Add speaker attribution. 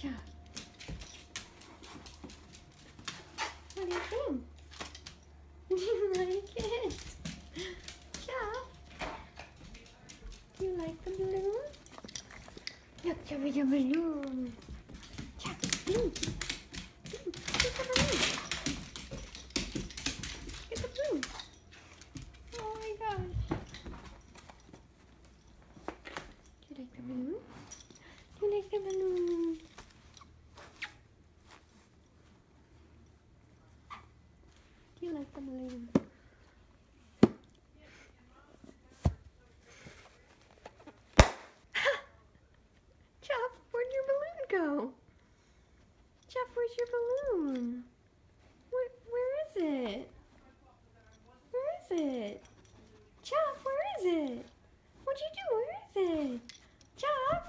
Speaker 1: Chuff. What do you think? Do you like it? Chuff? Do you like the balloon? Look, show me your balloon. Chuff, balloon. Look at the balloon. Get the balloon. Oh my gosh. Do you like the balloon? Do you like the balloon? Do you like the balloon? Chuff, where'd your balloon go? Chuff, where's your balloon? Where is it? Where is it? Chuff, where is it? What'd you do? Where is it? Chuff?